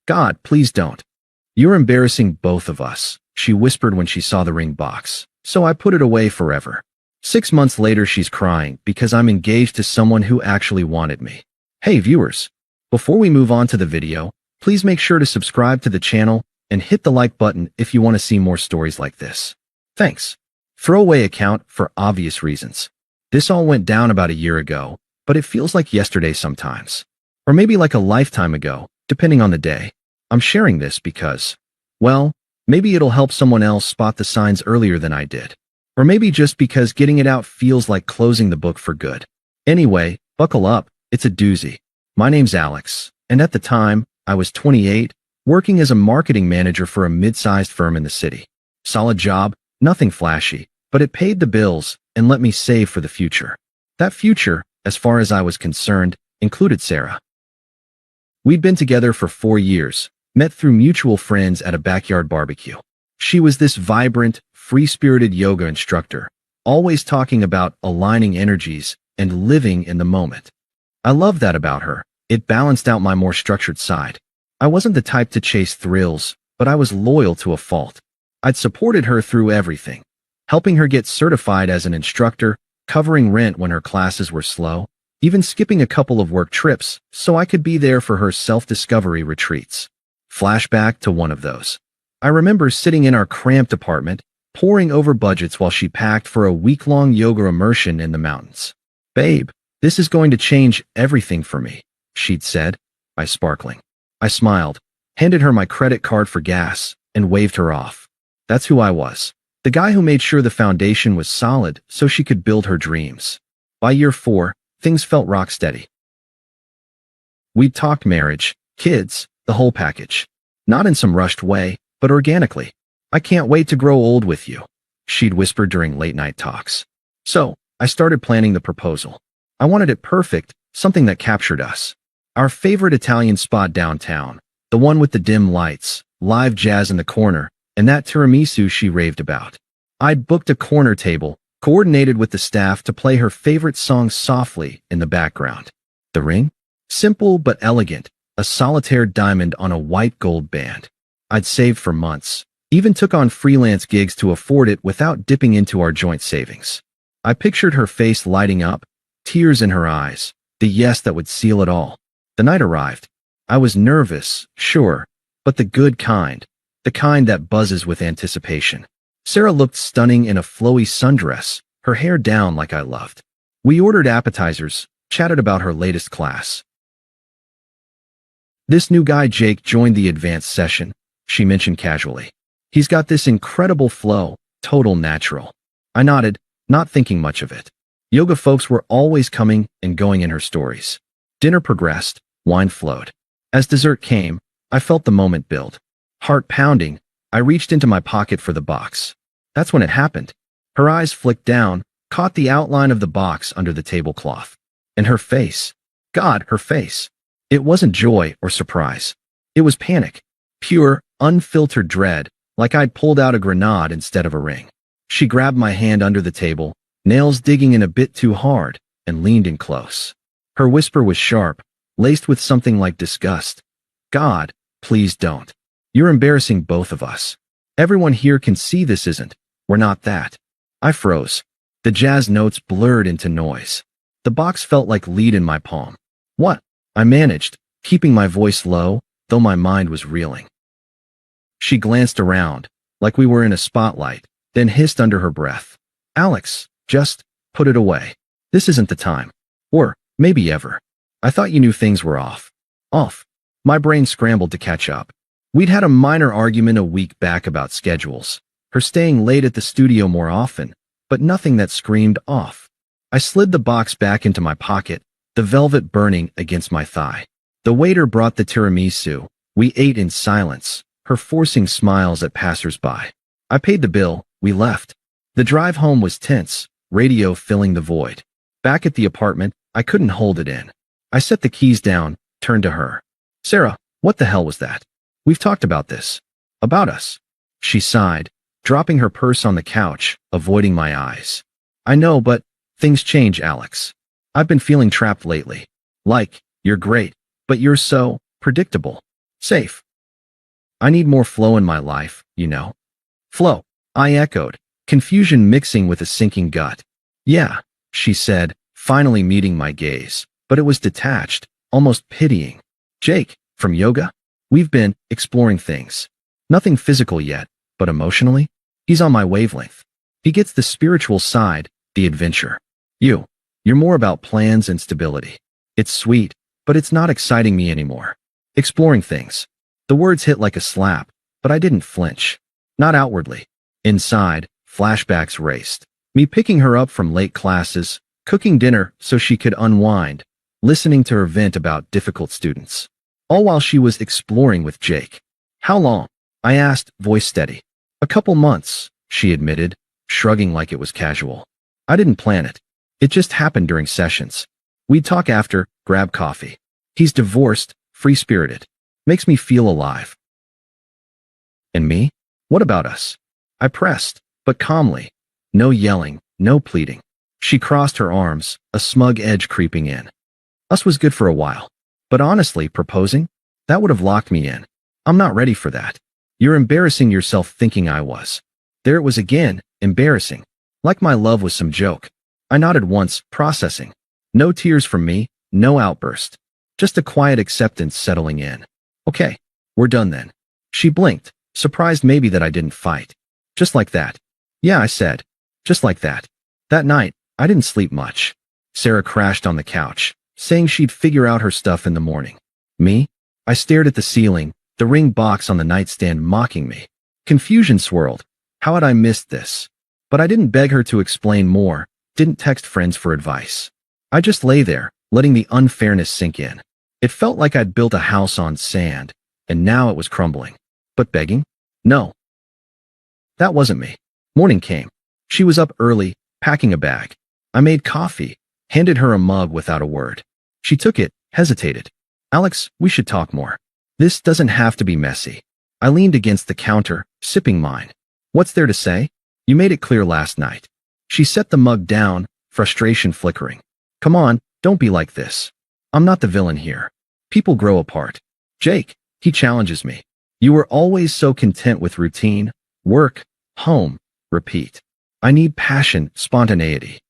God, please don't. You're embarrassing both of us, she whispered when she saw the ring box. So I put it away forever. 6 months later, she's crying because I'm engaged to someone who actually wanted me. Hey viewers, before we move on to the video, please make sure to subscribe to the channel and hit the like button if you want to see more stories like this. Thanks. Throwaway account for obvious reasons. This all went down about a year ago, but it feels like yesterday sometimes. Or maybe like a lifetime ago, depending on the day. I'm sharing this because, well, maybe it'll help someone else spot the signs earlier than I did. Or maybe just because getting it out feels like closing the book for good. Anyway, buckle up, it's a doozy. My name's Alex, and at the time, I was 28, working as a marketing manager for a mid-sized firm in the city. Solid job, nothing flashy, but it paid the bills and let me save for the future. That future, as far as I was concerned, included Sarah. We'd been together for 4 years, met through mutual friends at a backyard barbecue. She was this vibrant, free-spirited yoga instructor, always talking about aligning energies and living in the moment. I loved that about her. It balanced out my more structured side. I wasn't the type to chase thrills, but I was loyal to a fault. I'd supported her through everything, helping her get certified as an instructor, covering rent when her classes were slow, even skipping a couple of work trips so I could be there for her self-discovery retreats. Flashback to one of those. I remember sitting in our cramped apartment, poring over budgets while she packed for a week-long yoga immersion in the mountains. "Babe, this is going to change everything for me," she'd said, eyes sparkling. I smiled, handed her my credit card for gas, and waved her off. That's who I was. The guy who made sure the foundation was solid so she could build her dreams. By year 4, things felt rock steady. We'd talked marriage, kids, the whole package. Not in some rushed way, but organically. "I can't wait to grow old with you," she'd whisper during late-night talks. So, I started planning the proposal. I wanted it perfect, something that captured us. Our favorite Italian spot downtown, the one with the dim lights, live jazz in the corner, and that tiramisu she raved about. I'd booked a corner table, coordinated with the staff to play her favorite songs softly in the background. The ring? Simple but elegant, a solitaire diamond on a white gold band. I'd saved for months, even took on freelance gigs to afford it without dipping into our joint savings. I pictured her face lighting up, tears in her eyes, the yes that would seal it all. The night arrived. I was nervous, sure, but the good kind, the kind that buzzes with anticipation. Sarah looked stunning in a flowy sundress, her hair down like I loved. We ordered appetizers, chatted about her latest class. "This new guy Jake joined the advanced session," she mentioned casually. "He's got this incredible flow, total natural." I nodded, not thinking much of it. Yoga folks were always coming and going in her stories. Dinner progressed, wine flowed. As dessert came, I felt the moment build. Heart pounding, I reached into my pocket for the box. That's when it happened. Her eyes flicked down, caught the outline of the box under the tablecloth. And her face. God, her face. It wasn't joy or surprise. It was panic. Pure, unfiltered dread, like I'd pulled out a grenade instead of a ring. She grabbed my hand under the table, nails digging in a bit too hard, and leaned in close. Her whisper was sharp, laced with something like disgust. "God, please don't. You're embarrassing both of us. Everyone here can see this isn't. We're not that." I froze. The jazz notes blurred into noise. The box felt like lead in my palm. "What?" I managed, keeping my voice low, though my mind was reeling. She glanced around, like we were in a spotlight, then hissed under her breath. "Alex, just put it away. This isn't the time. Or maybe ever. I thought you knew things were off." Off. My brain scrambled to catch up. We'd had a minor argument a week back about schedules, her staying late at the studio more often, but nothing that screamed off. I slid the box back into my pocket, the velvet burning against my thigh. The waiter brought the tiramisu. We ate in silence, her forcing smiles at passers-by. I paid the bill, we left. The drive home was tense, radio filling the void. Back at the apartment, I couldn't hold it in. I set the keys down, turned to her. "Sarah, what the hell was that? We've talked about this. About us." She sighed, dropping her purse on the couch, avoiding my eyes. "I know, but things change, Alex. I've been feeling trapped lately. Like, you're great, but you're so predictable. Safe. I need more flow in my life, you know. Flow, I echoed, confusion mixing with a sinking gut. Yeah, she said, finally meeting my gaze, but it was detached, almost pitying. Jake, from yoga? We've been exploring things. Nothing physical yet, but emotionally? He's on my wavelength. He gets the spiritual side, the adventure. You're more about plans and stability. It's sweet, but it's not exciting me anymore. Exploring things. The words hit like a slap, but I didn't flinch. Not outwardly. Inside, flashbacks raced. Me picking her up from late classes, cooking dinner so she could unwind, listening to her vent about difficult students. All while she was exploring with Jake. How long? I asked, voice steady. A couple months, she admitted, shrugging like it was casual. I didn't plan it. It just happened during sessions. We'd talk after, grab coffee. He's divorced, free-spirited. Makes me feel alive. And me? What about us? I pressed, but calmly. No yelling, no pleading. She crossed her arms, a smug edge creeping in. Us was good for a while. But honestly, proposing? That would have locked me in. I'm not ready for that. You're embarrassing yourself thinking I was. There it was again, embarrassing. Like my love was some joke. I nodded once, processing. No tears from me, no outburst. Just a quiet acceptance settling in. Okay, we're done then. She blinked, surprised maybe that I didn't fight. Just like that. Yeah, I said. Just like that. That night, I didn't sleep much. Sarah crashed on the couch, saying she'd figure out her stuff in the morning. Me? I stared at the ceiling, the ring box on the nightstand mocking me. Confusion swirled. How had I missed this? But I didn't beg her to explain more, didn't text friends for advice. I just lay there, letting the unfairness sink in. It felt like I'd built a house on sand, and now it was crumbling. But begging? No. That wasn't me. Morning came. She was up early, packing a bag. I made coffee, handed her a mug without a word. She took it, hesitated. Alex, we should talk more. This doesn't have to be messy. I leaned against the counter, sipping mine. What's there to say? You made it clear last night. She set the mug down, frustration flickering. Come on, don't be like this. I'm not the villain here. People grow apart. Jake, he challenges me. You were always so content with routine, work, home, repeat. I need passion, spontaneity.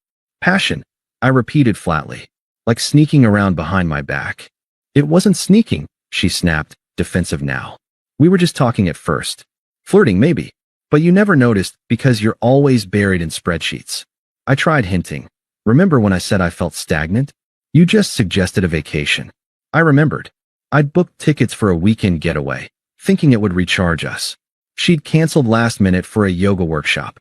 Passion, I repeated flatly, like sneaking around behind my back. It wasn't sneaking, she snapped, defensive now. We were just talking at first. Flirting, maybe. But you never noticed because you're always buried in spreadsheets. I tried hinting. Remember when I said I felt stagnant? You just suggested a vacation. I remembered. I'd booked tickets for a weekend getaway, thinking it would recharge us. She'd canceled last minute for a yoga workshop.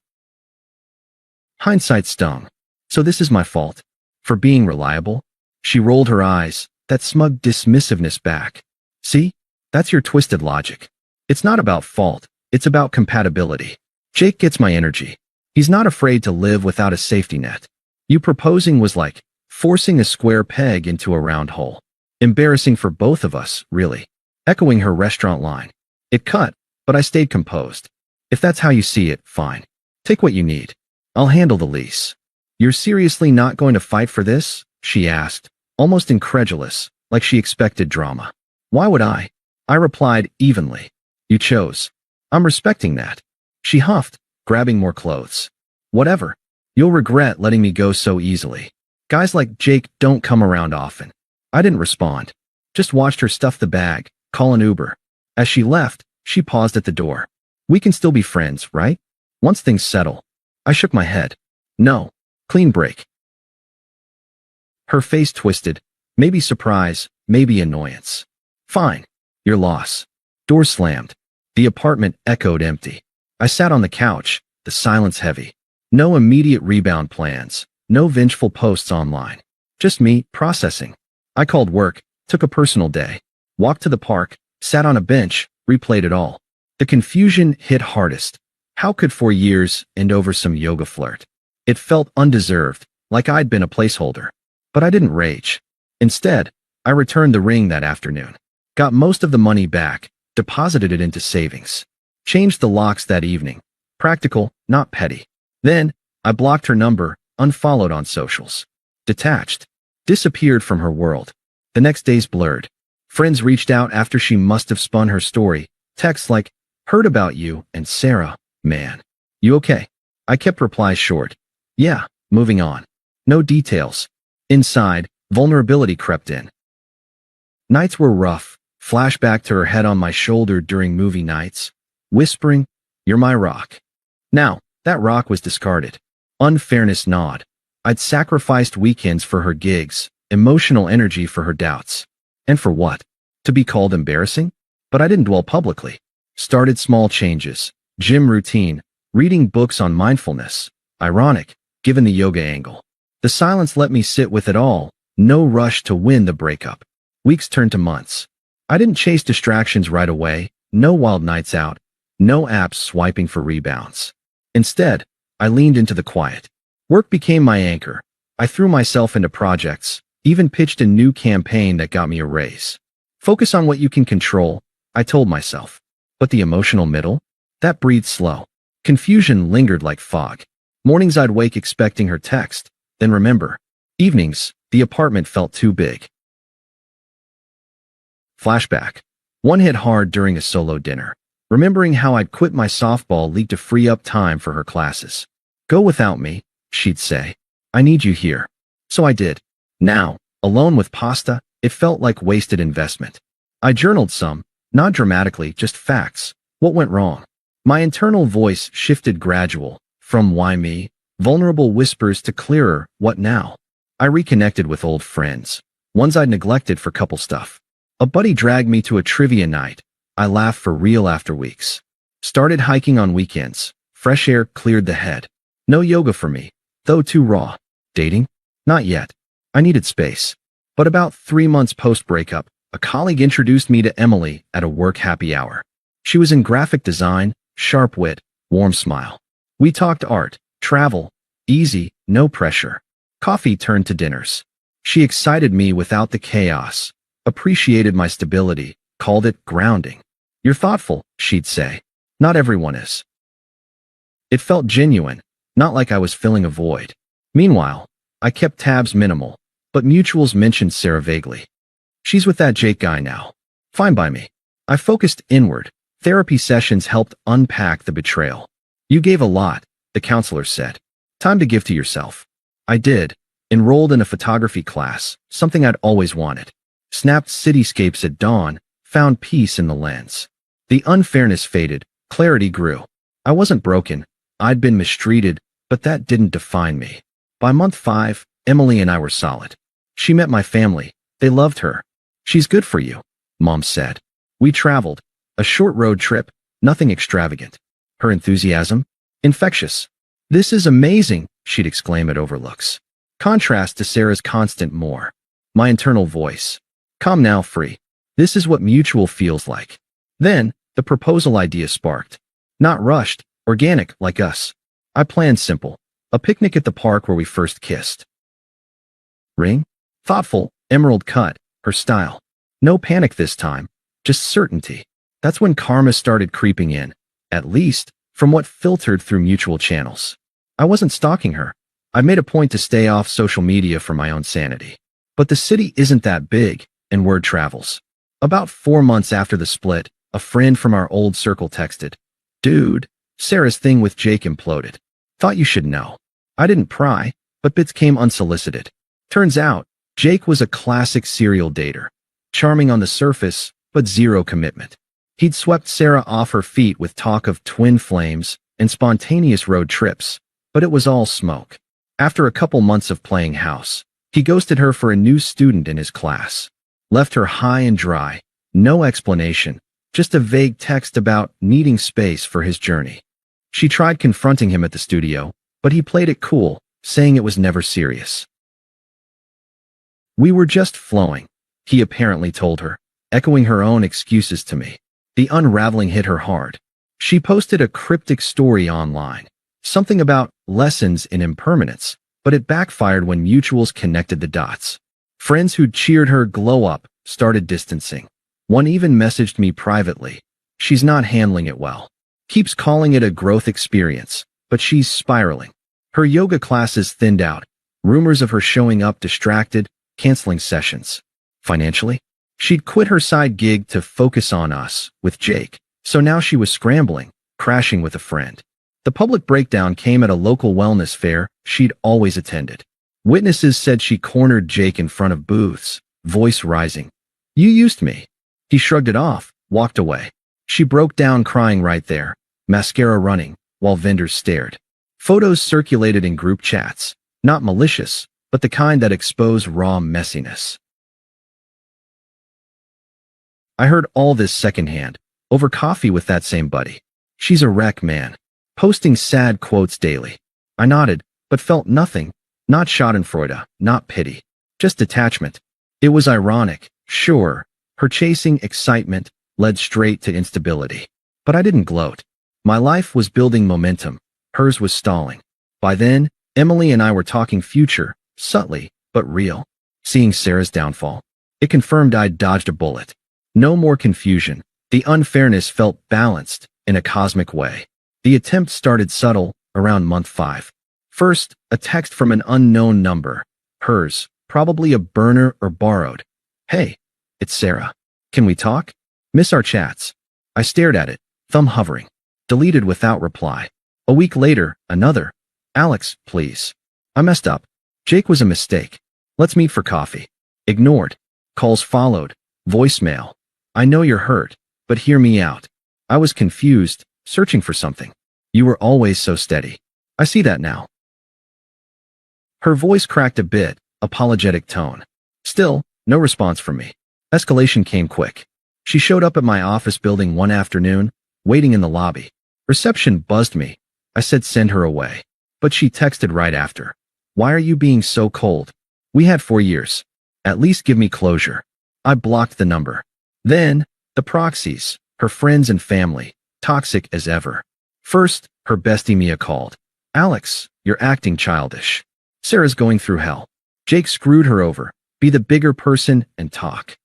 Hindsight stung. So this is my fault. For being reliable? She rolled her eyes, that smug dismissiveness back. See? That's your twisted logic. It's not about fault. It's about compatibility. Jake gets my energy. He's not afraid to live without a safety net. You proposing was like forcing a square peg into a round hole. Embarrassing for both of us, really. Echoing her restaurant line. It cut, but I stayed composed. If that's how you see it, fine. Take what you need. I'll handle the lease. You're seriously not going to fight for this? She asked, almost incredulous, like she expected drama. Why would I? I replied evenly. You chose. I'm respecting that. She huffed, grabbing more clothes. Whatever. You'll regret letting me go so easily. Guys like Jake don't come around often. I didn't respond. Just watched her stuff the bag, call an Uber. As she left, she paused at the door. We can still be friends, right? Once things settle. I shook my head. No. Clean break. Her face twisted. Maybe surprise, maybe annoyance. Fine. Your loss. Door slammed. The apartment echoed empty. I sat on the couch, the silence heavy. No immediate rebound plans. No vengeful posts online. Just me, processing. I called work, took a personal day. Walked to the park, sat on a bench, replayed it all. The confusion hit hardest. How could 4 years end over some yoga flirt? It felt undeserved, like I'd been a placeholder. But I didn't rage. Instead, I returned the ring that afternoon. Got most of the money back, deposited it into savings. Changed the locks that evening. Practical, not petty. Then, I blocked her number, unfollowed on socials. Detached. Disappeared from her world. The next day's blurred. Friends reached out after she must have spun her story, Texts like, heard about you, and Sarah, man. You okay? I kept replies short. Yeah, moving on. No details. Inside, vulnerability crept in. Nights were rough. Flashback to her head on my shoulder during movie nights, whispering, you're my rock. Now, that rock was discarded. Unfairness gnawed. I'd sacrificed weekends for her gigs, emotional energy for her doubts. And for what? To be called embarrassing? But I didn't dwell publicly. Started small changes. Gym routine. Reading books on mindfulness. Ironic, given the yoga angle. The silence let me sit with it all. No rush to win the breakup. Weeks turned to months. I didn't chase distractions right away. No wild nights out. No apps swiping for rebounds. Instead, I leaned into the quiet. Work became my anchor. I threw myself into projects, even pitched a new campaign that got me a raise. Focus on what you can control, I told myself. But the emotional middle? That breathed slow. Confusion lingered like fog. Mornings I'd wake expecting her text, then remember. Evenings, the apartment felt too big. Flashback. One hit hard during a solo dinner. Remembering how I'd quit my softball league to free up time for her classes. Go without me, she'd say. I need you here. So I did. Now, alone with pasta, it felt like wasted investment. I journaled some, not dramatically, just facts. What went wrong? My internal voice shifted gradual, from why me, vulnerable whispers to clearer, what now? I reconnected with old friends, ones I'd neglected for couple stuff. A buddy dragged me to a trivia night. I laughed for real after weeks. Started hiking on weekends. Fresh air cleared the head. No yoga for me, though too raw. Dating? Not yet. I needed space. But about 3 months post-breakup, a colleague introduced me to Emily at a work happy hour. She was in graphic design, sharp wit, warm smile. We talked art, travel, easy, no pressure. Coffee turned to dinners. She excited me without the chaos, appreciated my stability, called it grounding. You're thoughtful, she'd say. Not everyone is. It felt genuine, not like I was filling a void. Meanwhile, I kept tabs minimal, but mutuals mentioned Sarah vaguely. She's with that Jake guy now. Fine by me. I focused inward. Therapy sessions helped unpack the betrayal. You gave a lot, the counselor said. Time to give to yourself. I did. Enrolled in a photography class, something I'd always wanted. Snapped cityscapes at dawn, found peace in the lens. The unfairness faded, clarity grew. I wasn't broken. I'd been mistreated, but that didn't define me. By month 5, Emily and I were solid. She met my family. They loved her. She's good for you, Mom said. We traveled. A short road trip, nothing extravagant. Her enthusiasm? Infectious. This is amazing, she'd exclaim at overlooks. Contrast to Sarah's constant more. My internal voice. Come now, free. This is what mutual feels like. Then, the proposal idea sparked. Not rushed, organic like us. I planned simple. A picnic at the park where we first kissed. Ring? Thoughtful, emerald cut, her style. No panic this time, just certainty. That's when karma started creeping in, at least, from what filtered through mutual channels. I wasn't stalking her. I made a point to stay off social media for my own sanity. But the city isn't that big, and word travels. About 4 months after the split, a friend from our old circle texted, Dude, Sarah's thing with Jake imploded. Thought you should know. I didn't pry, but bits came unsolicited. Turns out, Jake was a classic serial dater. Charming on the surface, but zero commitment. He'd swept Sarah off her feet with talk of twin flames and spontaneous road trips, but it was all smoke. After a couple months of playing house, he ghosted her for a new student in his class. Left her high and dry, no explanation, just a vague text about needing space for his journey. She tried confronting him at the studio, but he played it cool, saying it was never serious. We were just flowing, he apparently told her, echoing her own excuses to me. The unraveling hit her hard. She posted a cryptic story online, something about lessons in impermanence, but it backfired when mutuals connected the dots. Friends who'd cheered her glow up started distancing. One even messaged me privately. She's not handling it well. Keeps calling it a growth experience, but she's spiraling. Her yoga classes thinned out. Rumors of her showing up distracted, canceling sessions. Financially, she'd quit her side gig to focus on us, with Jake. So now she was scrambling, crashing with a friend. The public breakdown came at a local wellness fair she'd always attended. Witnesses said she cornered Jake in front of booths, voice rising. "You used me." He shrugged it off, walked away. She broke down crying right there, mascara running, while vendors stared. Photos circulated in group chats, not malicious, but the kind that expose raw messiness. I heard all this secondhand, over coffee with that same buddy. She's a wreck, man. Posting sad quotes daily. I nodded, but felt nothing. Not schadenfreude, not pity. Just detachment. It was ironic, sure. Her chasing excitement led straight to instability. But I didn't gloat. My life was building momentum. Hers was stalling. By then, Emily and I were talking future, subtly, but real. Seeing Sarah's downfall, it confirmed I'd dodged a bullet. No more confusion. The unfairness felt balanced in a cosmic way. The attempt started subtle, around month 5. First, a text from an unknown number. Hers, probably a burner or borrowed. "Hey, it's Sarah. Can we talk? Miss our chats." I stared at it, thumb hovering. Deleted without reply. A week later, another. "Alex, please. I messed up. Jake was a mistake. Let's meet for coffee." Ignored. Calls followed. Voicemail. "I know you're hurt, but hear me out. I was confused, searching for something. You were always so steady. I see that now." Her voice cracked a bit, apologetic tone. Still, no response from me. Escalation came quick. She showed up at my office building one afternoon, waiting in the lobby. Reception buzzed me. I said send her away. But she texted right after. "Why are you being so cold? We had 4 years. At least give me closure." I blocked the number. Then, the proxies, her friends and family, toxic as ever. First, her bestie Mia called. "Alex, you're acting childish. Sarah's going through hell. Jake screwed her over. Be the bigger person and talk."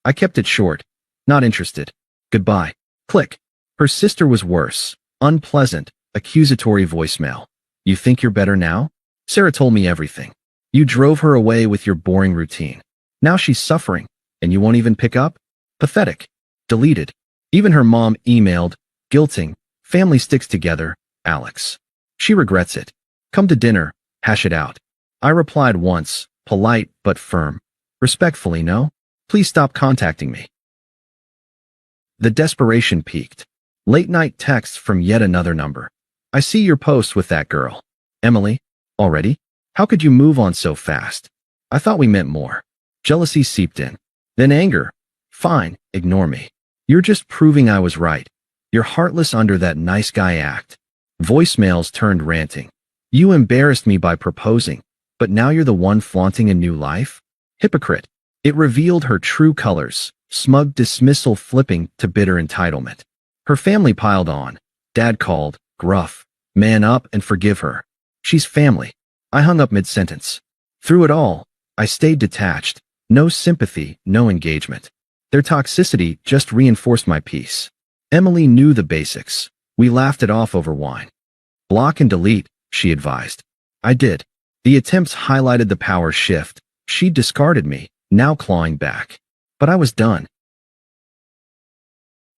I kept it short. Not interested. Goodbye. Click. Her sister was worse. Unpleasant, accusatory voicemail. "You think you're better now? Sarah told me everything. You drove her away with your boring routine. Now she's suffering, and you won't even pick up? Pathetic." Deleted. Even her mom emailed, guilting. "Family sticks together, Alex. She regrets it. Come to dinner, hash it out." I replied once, polite but firm. "Respectfully, no? Please stop contacting me." The desperation peaked. Late-night texts from yet another number. "I see your post with that girl. Emily? Already? How could you move on so fast? I thought we meant more." Jealousy seeped in. Then anger. "Fine, ignore me. You're just proving I was right. You're heartless under that nice guy act." Voicemails turned ranting. "You embarrassed me by proposing, but now you're the one flaunting a new life? Hypocrite." It revealed her true colors, smug dismissal flipping to bitter entitlement. Her family piled on. Dad called, gruff. "Man up and forgive her. She's family." I hung up mid-sentence. Through it all, I stayed detached. No sympathy, no engagement. Their toxicity just reinforced my peace. Emily knew the basics. We laughed it off over wine. "Block and delete," she advised. I did. The attempts highlighted the power shift. She discarded me, now clawing back. But I was done.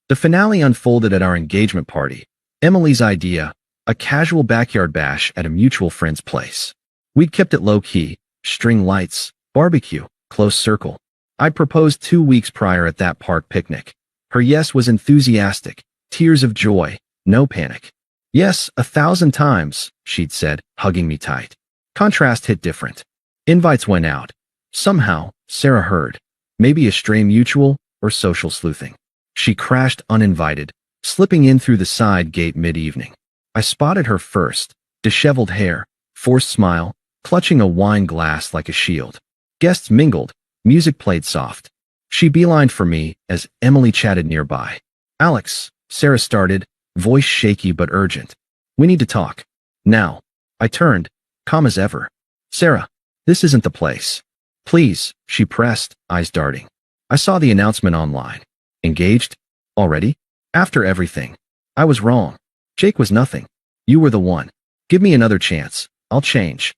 The finale unfolded at our engagement party. Emily's idea, a casual backyard bash at a mutual friend's place. We'd kept it low-key, string lights, barbecue, close circle. I'd proposed 2 weeks prior at that park picnic. Her yes was enthusiastic, tears of joy, no panic. "Yes, 1,000 times," she'd said, hugging me tight. Contrast hit different. Invites went out. Somehow, Sarah heard. Maybe a stray mutual or social sleuthing. She crashed uninvited, slipping in through the side gate mid-evening. I spotted her first, disheveled hair, forced smile, clutching a wine glass like a shield. Guests mingled, music played soft. She beelined for me as Emily chatted nearby. "Alex," Sarah started, voice shaky but urgent. "We need to talk. Now." I turned, calm as ever. "Sarah, this isn't the place. Please," she pressed, eyes darting. "I saw the announcement online. Engaged? Already? After everything. I was wrong. Jake was nothing. You were the one. Give me another chance. I'll change."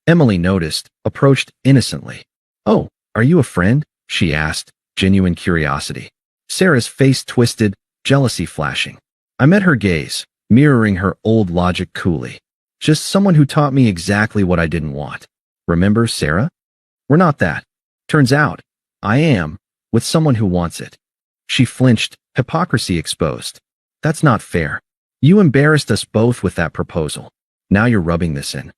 Emily noticed, approached innocently. "Oh, are you a friend?" she asked, genuine curiosity. Sarah's face twisted, jealousy flashing. I met her gaze, mirroring her old logic coolly. Just someone who taught me exactly what I didn't want. Remember, Sarah? We're not that. Turns out, I am, with someone who wants it. She flinched, hypocrisy exposed. That's not fair. You embarrassed us both with that proposal. Now you're rubbing this in.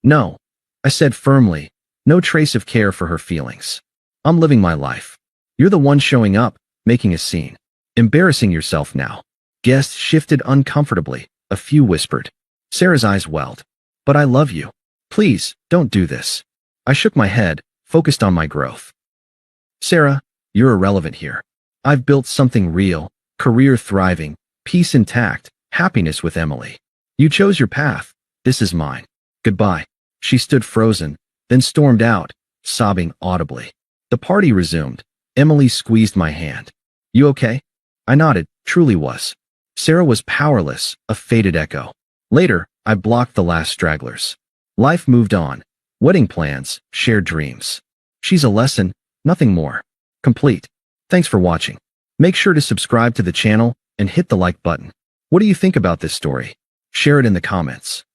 No, I said firmly, no trace of care for her feelings. I'm living my life. You're the one showing up, making a scene. Embarrassing yourself now. Guests shifted uncomfortably, a few whispered. Sarah's eyes welled. But I love you. Please, don't do this. I shook my head, focused on my growth. Sarah, you're irrelevant here. I've built something real, career thriving, peace intact, happiness with Emily. You chose your path. This is mine. Goodbye. She stood frozen, then stormed out, sobbing audibly. The party resumed. Emily squeezed my hand. You okay? I nodded, truly was. Sarah was powerless, a faded echo. Later, I blocked the last stragglers. Life moved on. Wedding plans, shared dreams. She's a lesson, nothing more. Complete. Thanks for watching. Make sure to subscribe to the channel and hit the like button. What do you think about this story? Share it in the comments.